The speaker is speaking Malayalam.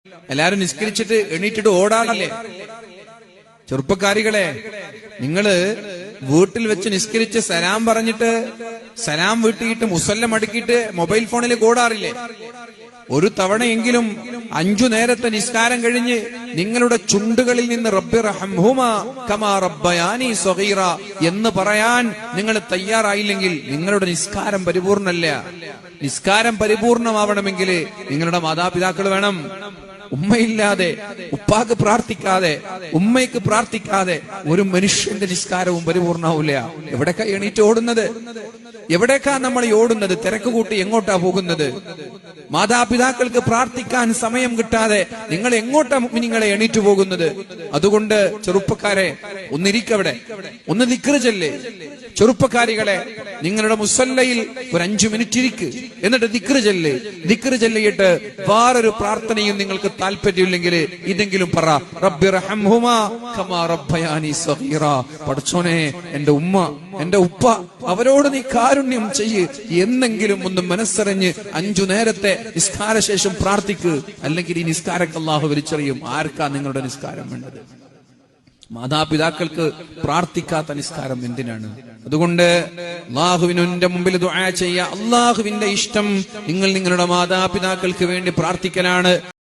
എല്ലാരും നിസ്കരിച്ചിട്ട് എണീറ്റിട്ട് ഓടാണല്ലേ? ചെറുപ്പക്കാരികളെ, നിങ്ങള് വീട്ടിൽ വെച്ച് നിസ്കരിച്ച് സലാം പറഞ്ഞിട്ട് സലാം വീട്ടിയിട്ട് മുസല്ല മടക്കിയിട്ട് മൊബൈൽ ഫോണിൽ ഓടാറില്ലേ? ഒരു തവണയെങ്കിലും 5 നേരത്തെ നിസ്കാരം കഴിഞ്ഞ് നിങ്ങളുടെ ചുണ്ടുകളിൽ നിന്ന് റബ്ബി റഹംഹുമാ കമാ റബ്ബയാനി സഗീറ എന്ന് പറയാൻ നിങ്ങൾ തയ്യാറായില്ലെങ്കിൽ നിങ്ങളുടെ നിസ്കാരം പരിപൂർണ്ണല്ല. നിസ്കാരം പരിപൂർണമാവണമെങ്കിൽ നിങ്ങളുടെ മാതാപിതാക്കൾ വേണം. ഉമ്മയില്ലാതെ, ഉപ്പാക്ക് പ്രാർത്ഥിക്കാതെ, ഉമ്മയ്ക്ക് പ്രാർത്ഥിക്കാതെ ഒരു മനുഷ്യന്റെ നിസ്കാരവും പരിപൂർണ്ണാവില്ല. എവിടേക്കാ എണീറ്റ് ഓടുന്നത്? എവിടേക്കാ നമ്മൾ ഓടുന്നത്? തിരക്ക് കൂട്ടി എങ്ങോട്ടാ പോകുന്നത്? മാതാപിതാക്കൾക്ക് പ്രാർത്ഥിക്കാൻ സമയം കിട്ടാതെ നിങ്ങൾ എങ്ങോട്ടാ നിങ്ങളെ എണീറ്റ് പോകുന്നത്? അതുകൊണ്ട് ചെറുപ്പക്കാരെ, ഒന്നിരിക്കവിടെ, ഒന്ന് ദിക്ർ ചൊല്ല്. ചെറുപ്പക്കാരികളെ, നിങ്ങളുടെ മുസല്ലയിൽ ഒരു 5 മിനിറ്റ് ഇരിക്ക്, എന്നിട്ട് ദിക്ർ ചൊല്ല്. ദിക്ർ ചൊല്ലിയിട്ട് വേറൊരു പ്രാർത്ഥനയും നിങ്ങൾക്ക് താല്പര്യമില്ലെങ്കിൽ ഇതെങ്കിലും പറ, റബ്ബി റഹംഹുമാ കമാ റബ്ബയാനി സഗീറ. പടച്ചോനെ, എന്റെ ഉമ്മ, എന്റെ ഉപ്പ, അവരോട് നീ കാരുണ്യം ചെയ്യ് എന്നെങ്കിലും ഒന്ന് മനസ്സറിഞ്ഞ് 5 നേരത്തെ നിസ്കാരശേഷം പ്രാർത്ഥിക്ക്. അല്ലെങ്കിൽ ഈ നിസ്കാരക്ക് അല്ലാഹു വലിച്ചെറിയും. ആർക്കാ നിങ്ങളുടെ നിസ്കാരം വേണ്ടത്? മാതാപിതാക്കൾക്ക് പ്രാർത്ഥിക്കാത്ത നിസ്കാരം എന്തിനാണ്? അതുകൊണ്ട് അല്ലാഹുവിന്റെ മുമ്പിൽ ദുആ ചെയ്യുക. അല്ലാഹുവിന്റെ ഇഷ്ടം നിങ്ങൾ നിങ്ങളുടെ മാതാപിതാക്കൾക്ക് വേണ്ടി പ്രാർത്ഥിക്കലാണ്.